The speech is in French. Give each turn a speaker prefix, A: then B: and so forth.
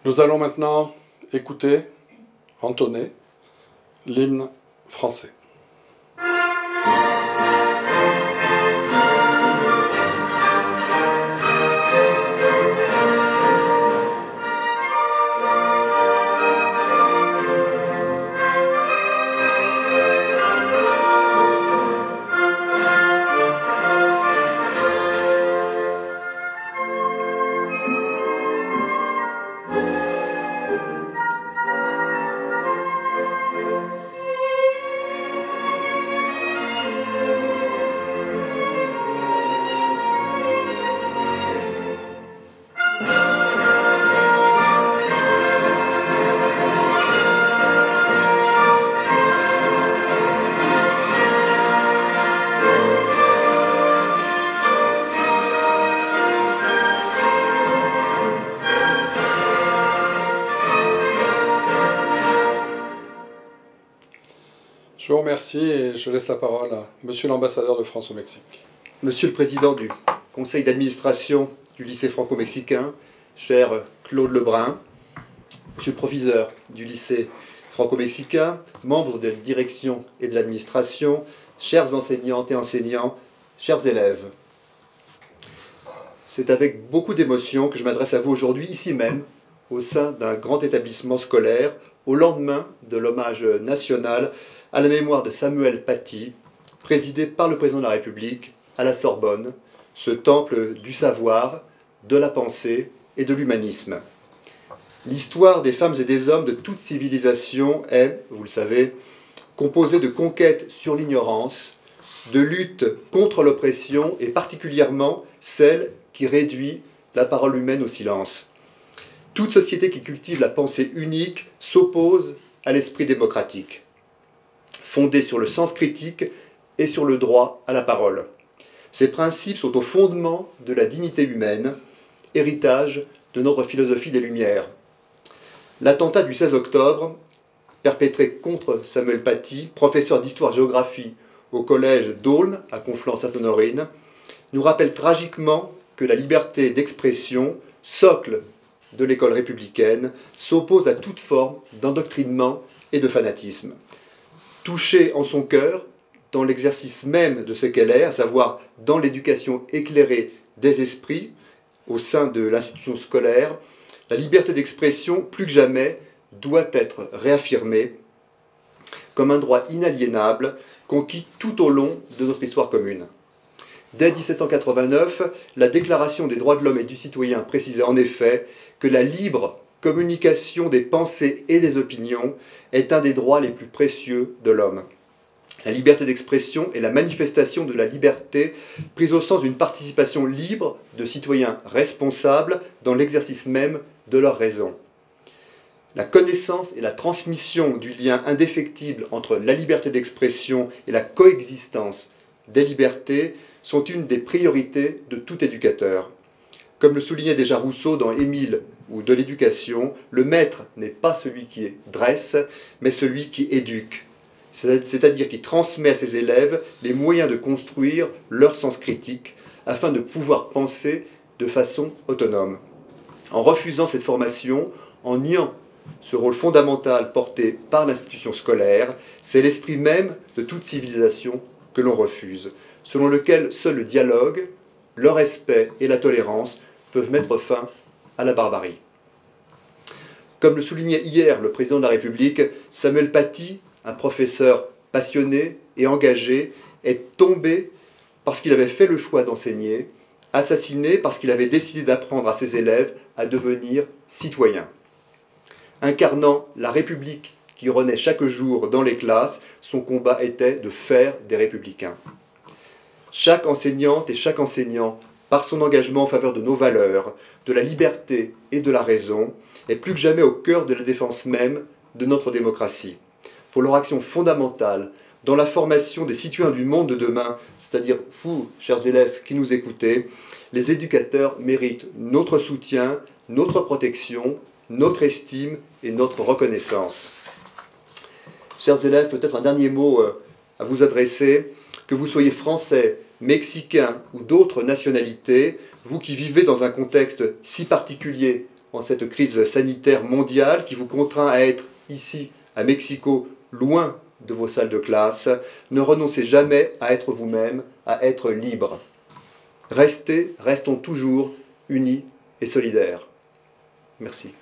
A: Nous allons maintenant écouter, entonner, l'hymne français. Je vous remercie et je laisse la parole à Monsieur l'ambassadeur de France au Mexique.
B: Monsieur le Président du Conseil d'administration du lycée franco-mexicain, cher Claude Lebrun, Monsieur le Proviseur du lycée franco-mexicain, membres de la direction et de l'administration, chers enseignantes et enseignants, chers élèves. C'est avec beaucoup d'émotion que je m'adresse à vous aujourd'hui, ici même, au sein d'un grand établissement scolaire, au lendemain de l'hommage national à la mémoire de Samuel Paty, présidé par le président de la République à la Sorbonne, ce temple du savoir, de la pensée et de l'humanisme. L'histoire des femmes et des hommes de toute civilisation est, vous le savez, composée de conquêtes sur l'ignorance, de luttes contre l'oppression et particulièrement celle qui réduit la parole humaine au silence. Toute société qui cultive la pensée unique s'oppose à l'esprit démocratique, fondé sur le sens critique et sur le droit à la parole. Ces principes sont au fondement de la dignité humaine, héritage de notre philosophie des Lumières. L'attentat du 16 octobre, perpétré contre Samuel Paty, professeur d'histoire-géographie au collège d'Aulne, à Conflans-Sainte-Honorine, nous rappelle tragiquement que la liberté d'expression, socle de l'école républicaine, s'oppose à toute forme d'endoctrinement et de fanatisme. Touchée en son cœur, dans l'exercice même de ce qu'elle est, à savoir dans l'éducation éclairée des esprits au sein de l'institution scolaire, la liberté d'expression, plus que jamais, doit être réaffirmée comme un droit inaliénable conquis tout au long de notre histoire commune. Dès 1789, la Déclaration des droits de l'homme et du citoyen précisait en effet que la libre communication des pensées et des opinions est un des droits les plus précieux de l'homme. La liberté d'expression est la manifestation de la liberté prise au sens d'une participation libre de citoyens responsables dans l'exercice même de leur raison. La connaissance et la transmission du lien indéfectible entre la liberté d'expression et la coexistence des libertés sont une des priorités de tout éducateur. Comme le soulignait déjà Rousseau dans Émile ou de l'éducation, le maître n'est pas celui qui dresse, mais celui qui éduque, c'est-à-dire qui transmet à ses élèves les moyens de construire leur sens critique afin de pouvoir penser de façon autonome. En refusant cette formation, en niant ce rôle fondamental porté par l'institution scolaire, c'est l'esprit même de toute civilisation que l'on refuse, selon lequel seul le dialogue, le respect et la tolérance peuvent mettre fin à la barbarie. Comme le soulignait hier le président de la République, Samuel Paty, un professeur passionné et engagé, est tombé parce qu'il avait fait le choix d'enseigner, assassiné parce qu'il avait décidé d'apprendre à ses élèves à devenir citoyens. Incarnant la République qui renaît chaque jour dans les classes, son combat était de faire des républicains. Chaque enseignante et chaque enseignant, par son engagement en faveur de nos valeurs, de la liberté et de la raison, est plus que jamais au cœur de la défense même de notre démocratie. Pour leur action fondamentale dans la formation des citoyens du monde de demain, c'est-à-dire vous, chers élèves qui nous écoutez, les éducateurs méritent notre soutien, notre protection, notre estime et notre reconnaissance. Chers élèves, peut-être un dernier mot à vous adresser. Que vous soyez français, mexicain ou d'autres nationalités, vous qui vivez dans un contexte si particulier en cette crise sanitaire mondiale qui vous contraint à être ici, à Mexico, loin de vos salles de classe. Ne renoncez jamais à être vous-même, à être libre. Restons toujours unis et solidaires. Merci.